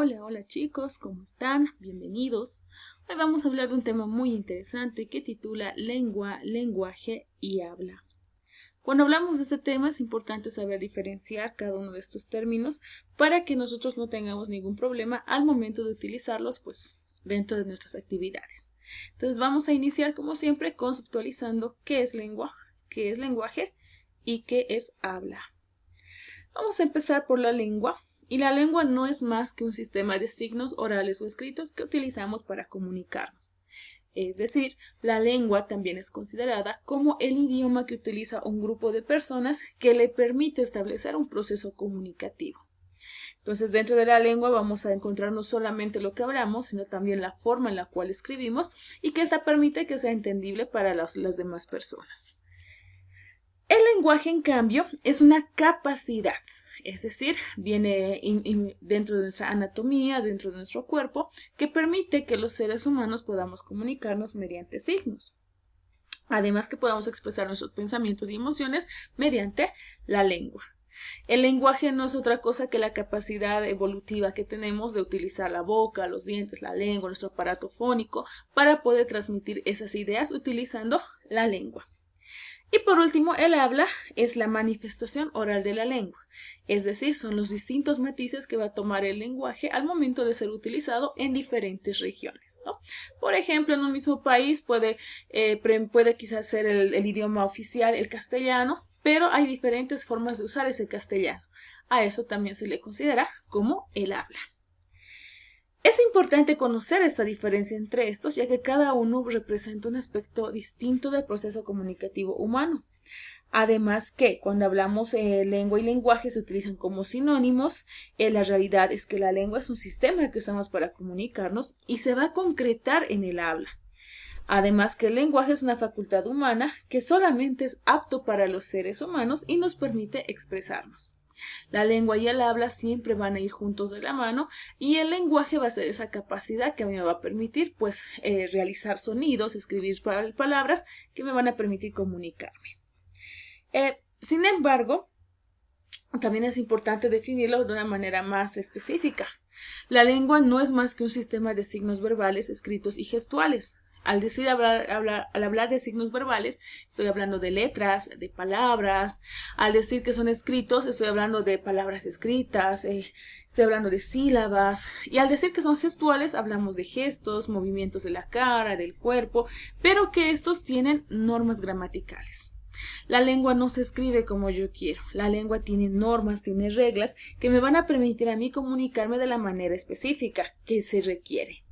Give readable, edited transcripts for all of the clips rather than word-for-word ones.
Hola chicos, ¿cómo están? Bienvenidos. Hoy vamos a hablar de un tema muy interesante que titula Lengua, lenguaje y habla. Cuando hablamos de este tema es importante saber diferenciar cada uno de estos términos para que nosotros no tengamos ningún problema al momento de utilizarlos dentro de nuestras actividades. Entonces vamos a iniciar como siempre conceptualizando qué es lengua, qué es lenguaje y qué es habla. Vamos a empezar por la lengua. Y la lengua no es más que un sistema de signos orales o escritos que utilizamos para comunicarnos. Es decir, la lengua también es considerada como el idioma que utiliza un grupo de personas que le permite establecer un proceso comunicativo. Entonces, dentro de la lengua vamos a encontrar no solamente lo que hablamos, sino también la forma en la cual escribimos y que esta permite que sea entendible para las demás personas. El lenguaje, en cambio, es una capacidad. Es decir, viene dentro de nuestra anatomía, dentro de nuestro cuerpo, que permite que los seres humanos podamos comunicarnos mediante signos. Además que podamos expresar nuestros pensamientos y emociones mediante la lengua. El lenguaje no es otra cosa que la capacidad evolutiva que tenemos de utilizar la boca, los dientes, la lengua, nuestro aparato fónico para poder transmitir esas ideas utilizando la lengua. Y por último, el habla es la manifestación oral de la lengua, es decir, son los distintos matices que va a tomar el lenguaje al momento de ser utilizado en diferentes regiones, ¿no? Por ejemplo, en un mismo país puede quizás ser el idioma oficial el castellano, pero hay diferentes formas de usar ese castellano. A eso también se le considera como el habla. Es importante conocer esta diferencia entre estos, ya que cada uno representa un aspecto distinto del proceso comunicativo humano. Además que cuando hablamos lengua y lenguaje se utilizan como sinónimos, la realidad es que la lengua es un sistema que usamos para comunicarnos y se va a concretar en el habla. Además que el lenguaje es una facultad humana que solamente es apto para los seres humanos y nos permite expresarnos. La lengua y el habla siempre van a ir juntos de la mano y el lenguaje va a ser esa capacidad que a mí me va a permitir realizar sonidos, escribir palabras que me van a permitir comunicarme. Sin embargo, también es importante definirlo de una manera más específica. La lengua no es más que un sistema de signos verbales, escritos y gestuales. Al hablar de signos verbales, estoy hablando de letras, de palabras. Al decir que son escritos, estoy hablando de palabras escritas, estoy hablando de sílabas. Y al decir que son gestuales, hablamos de gestos, movimientos de la cara, del cuerpo, pero que estos tienen normas gramaticales. La lengua no se escribe como yo quiero. La lengua tiene normas, tiene reglas que me van a permitir a mí comunicarme de la manera específica que se requiere.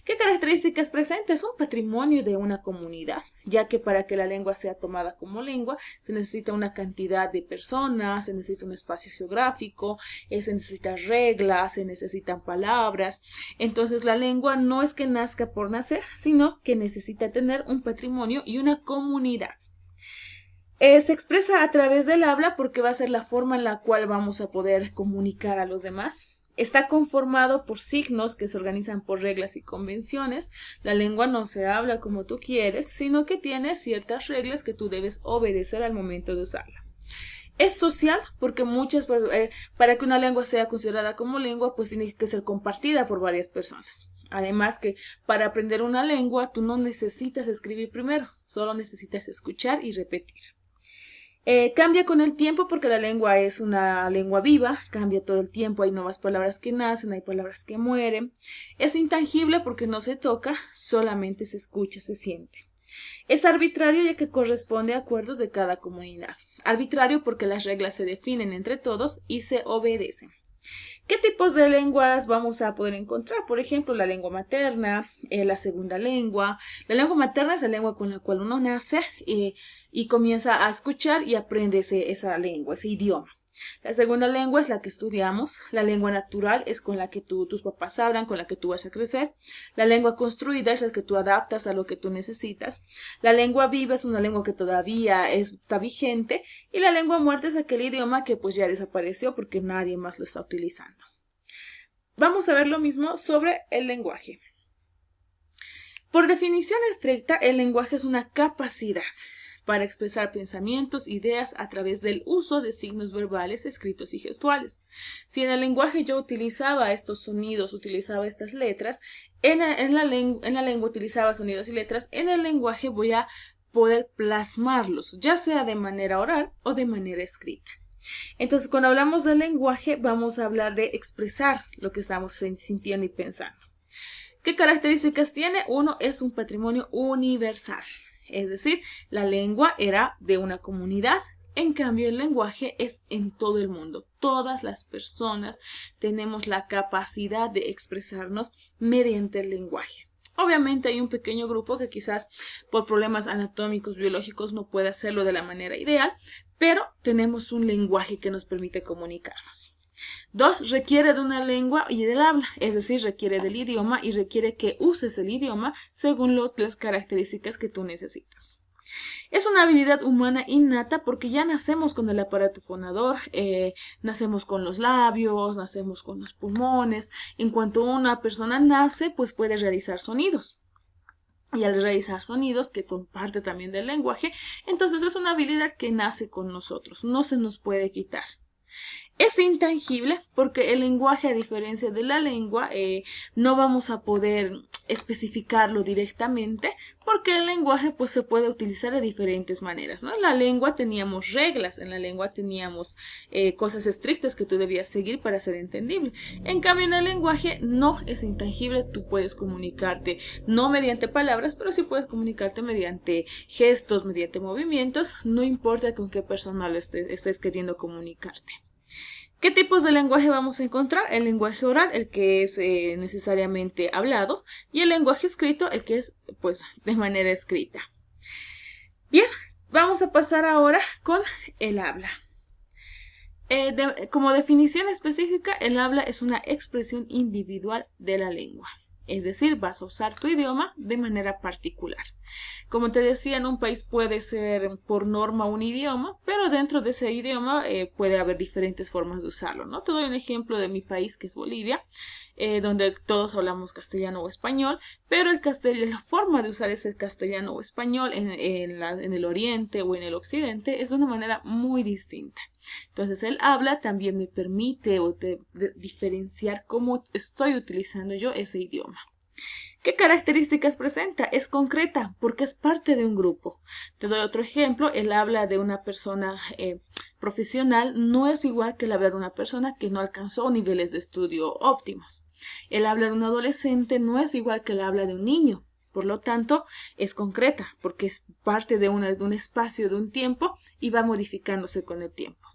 ¿Qué características presenta? Es un patrimonio de una comunidad, ya que para que la lengua sea tomada como lengua se necesita una cantidad de personas, se necesita un espacio geográfico, se necesitan reglas, se necesitan palabras. Entonces la lengua no es que nazca por nacer, sino que necesita tener un patrimonio y una comunidad. Se expresa a través del habla porque va a ser la forma en la cual vamos a poder comunicar a los demás. Está conformado por signos que se organizan por reglas y convenciones. La lengua no se habla como tú quieres, sino que tiene ciertas reglas que tú debes obedecer al momento de usarla. Es social porque para que una lengua sea considerada como lengua, pues tiene que ser compartida por varias personas. Además que para aprender una lengua tú no necesitas escribir primero, solo necesitas escuchar y repetir. Cambia con el tiempo porque la lengua es una lengua viva, cambia todo el tiempo, hay nuevas palabras que nacen, hay palabras que mueren. Es intangible porque no se toca, solamente se escucha, se siente. Es arbitrario ya que corresponde a acuerdos de cada comunidad. Arbitrario porque las reglas se definen entre todos y se obedecen. ¿Qué tipos de lenguas vamos a poder encontrar? Por ejemplo, la lengua materna, la segunda lengua. La lengua materna es la lengua con la cual uno nace y comienza a escuchar y aprende esa lengua, ese idioma. La segunda lengua es la que estudiamos. La lengua natural es con la que tus papás hablan, con la que tú vas a crecer. La lengua construida es la que tú adaptas a lo que tú necesitas. La lengua viva es una lengua que todavía está vigente. Y la lengua muerta es aquel idioma que pues ya desapareció porque nadie más lo está utilizando. Vamos a ver lo mismo sobre el lenguaje. Por definición estricta, el lenguaje es una capacidad para expresar pensamientos, ideas a través del uso de signos verbales, escritos y gestuales. Si en el lenguaje yo utilizaba estos sonidos, utilizaba estas letras, en la lengua utilizaba sonidos y letras, en el lenguaje voy a poder plasmarlos, ya sea de manera oral o de manera escrita. Entonces, cuando hablamos del lenguaje, vamos a hablar de expresar lo que estamos sintiendo y pensando. ¿Qué características tiene? Uno, es un patrimonio universal, es decir, la lengua era de una comunidad. En cambio, el lenguaje es en todo el mundo. Todas las personas tenemos la capacidad de expresarnos mediante el lenguaje. Obviamente hay un pequeño grupo que quizás por problemas anatómicos, biológicos no puede hacerlo de la manera ideal, pero tenemos un lenguaje que nos permite comunicarnos. 2, requiere de una lengua y del habla, es decir, requiere del idioma y requiere que uses el idioma según las características que tú necesitas. Es una habilidad humana innata porque ya nacemos con el aparato fonador, nacemos con los labios, nacemos con los pulmones. En cuanto una persona nace, pues puede realizar sonidos. Y al realizar sonidos, que son parte también del lenguaje, entonces es una habilidad que nace con nosotros, no se nos puede quitar. Es intangible porque el lenguaje, a diferencia de la lengua, no vamos a poder especificarlo directamente porque el lenguaje pues se puede utilizar de diferentes maneras, ¿no? En la lengua teníamos reglas, en la lengua teníamos cosas estrictas que tú debías seguir para ser entendible. En cambio, en el lenguaje no es intangible, tú puedes comunicarte no mediante palabras, pero sí puedes comunicarte mediante gestos, mediante movimientos, no importa con qué persona lo estés queriendo comunicarte. ¿Qué tipos de lenguaje vamos a encontrar? El lenguaje oral, el que es necesariamente hablado, y el lenguaje escrito, el que es pues de manera escrita. Bien, vamos a pasar ahora con el habla. Como definición específica, el habla es una expresión individual de la lengua. Es decir, vas a usar tu idioma de manera particular. Como te decía, en un país puede ser por norma un idioma, pero dentro de ese idioma puede haber diferentes formas de usarlo, ¿no? Te doy un ejemplo de mi país, que es Bolivia, donde todos hablamos castellano o español, pero la forma de usar ese castellano o español en el oriente o en el occidente es de una manera muy distinta. Entonces, el habla también me permite diferenciar cómo estoy utilizando yo ese idioma. ¿Qué características presenta? Es concreta porque es parte de un grupo. Te doy otro ejemplo. El habla de una persona profesional no es igual que el habla de una persona que no alcanzó niveles de estudio óptimos. El habla de un adolescente no es igual que el habla de un niño. Por lo tanto, es concreta porque es parte de un espacio, de un tiempo y va modificándose con el tiempo.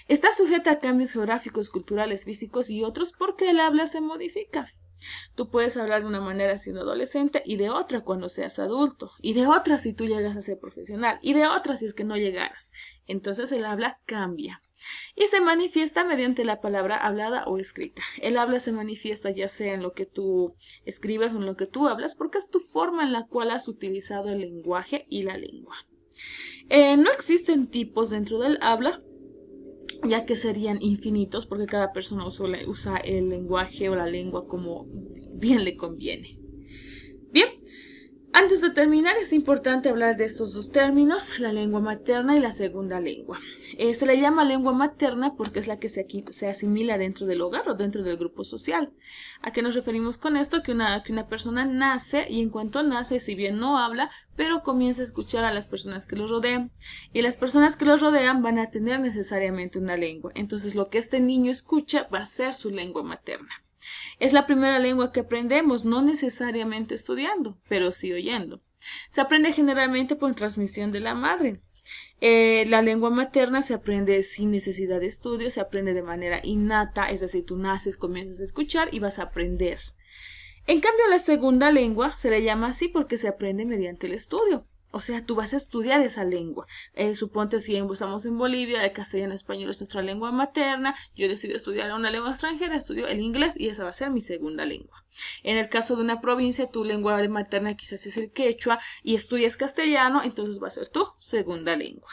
Está sujeta a cambios geográficos, culturales, físicos y otros porque el habla se modifica. Tú puedes hablar de una manera siendo adolescente y de otra cuando seas adulto, y de otra si tú llegas a ser profesional, y de otra si es que no llegaras. Entonces el habla cambia y se manifiesta mediante la palabra hablada o escrita. El habla se manifiesta ya sea en lo que tú escribes o en lo que tú hablas porque es tu forma en la cual has utilizado el lenguaje y la lengua. No existen tipos dentro del habla, ya que serían infinitos porque cada persona usa el lenguaje o la lengua como bien le conviene. Bien, antes de terminar es importante hablar de estos dos términos, la lengua materna y la segunda lengua. Se le llama lengua materna porque es la que se asimila dentro del hogar o dentro del grupo social. ¿A qué nos referimos con esto? Que una persona nace y en cuanto nace, si bien no habla, pero comienza a escuchar a las personas que lo rodean. Y las personas que lo rodean van a tener necesariamente una lengua. Entonces lo que este niño escucha va a ser su lengua materna. Es la primera lengua que aprendemos, no necesariamente estudiando, pero sí oyendo. Se aprende generalmente por transmisión de la madre. La lengua materna se aprende sin necesidad de estudio, se aprende de manera innata, es decir, tú naces, comienzas a escuchar y vas a aprender. En cambio, la segunda lengua se le llama así porque se aprende mediante el estudio. O sea, tú vas a estudiar esa lengua. Suponte si estamos en Bolivia, el castellano español es nuestra lengua materna, yo decido estudiar una lengua extranjera, estudio el inglés y esa va a ser mi segunda lengua. En el caso de una provincia, tu lengua materna quizás es el quechua y estudias castellano, entonces va a ser tu segunda lengua.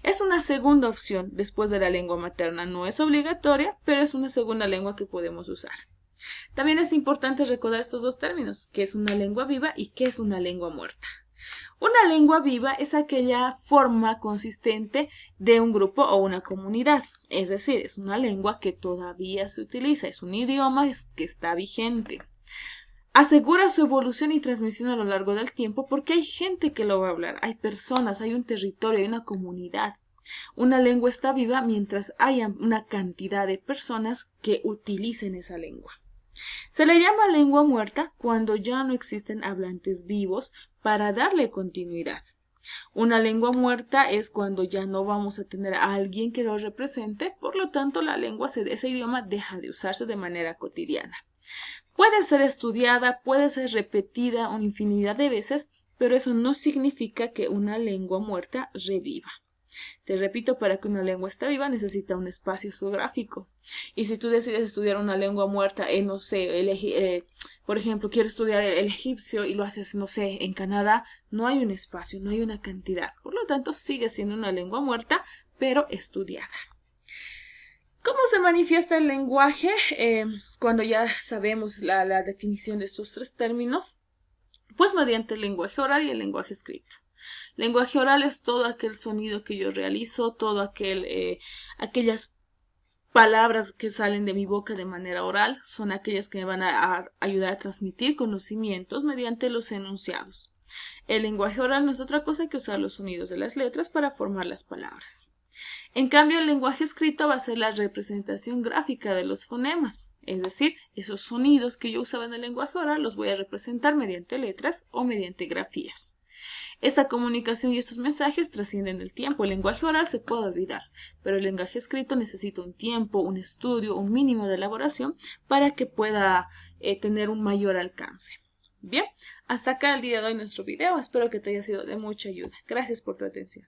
Es una segunda opción después de la lengua materna, no es obligatoria, pero es una segunda lengua que podemos usar. También es importante recordar estos dos términos, que es una lengua viva y que es una lengua muerta. Una lengua viva es aquella forma consistente de un grupo o una comunidad, es decir, es una lengua que todavía se utiliza, es un idioma que está vigente. Asegura su evolución y transmisión a lo largo del tiempo porque hay gente que lo va a hablar, hay personas, hay un territorio, hay una comunidad. Una lengua está viva mientras haya una cantidad de personas que utilicen esa lengua. Se le llama lengua muerta cuando ya no existen hablantes vivos para darle continuidad. Una lengua muerta es cuando ya no vamos a tener a alguien que lo represente, por lo tanto ese idioma deja de usarse de manera cotidiana. Puede ser estudiada, puede ser repetida una infinidad de veces, pero eso no significa que una lengua muerta reviva. Te repito, para que una lengua esté viva necesita un espacio geográfico. Y si tú decides estudiar una lengua muerta, no sé, por ejemplo, quiero estudiar el egipcio y lo haces, no sé, en Canadá, no hay un espacio, no hay una cantidad. Por lo tanto, sigue siendo una lengua muerta, pero estudiada. ¿Cómo se manifiesta el lenguaje? Cuando ya sabemos la definición de estos tres términos, pues mediante el lenguaje oral y el lenguaje escrito. Lenguaje oral es todo aquel sonido que yo realizo, todo aquellas palabras que salen de mi boca de manera oral, son aquellas que me van a ayudar a transmitir conocimientos mediante los enunciados. El lenguaje oral no es otra cosa que usar los sonidos de las letras para formar las palabras. En cambio, el lenguaje escrito va a ser la representación gráfica de los fonemas, es decir, esos sonidos que yo usaba en el lenguaje oral los voy a representar mediante letras o mediante grafías. Esta comunicación y estos mensajes trascienden el tiempo. El lenguaje oral se puede olvidar, pero el lenguaje escrito necesita un tiempo, un estudio, un mínimo de elaboración para que pueda tener un mayor alcance. Bien, hasta acá el día de hoy nuestro video. Espero que te haya sido de mucha ayuda. Gracias por tu atención.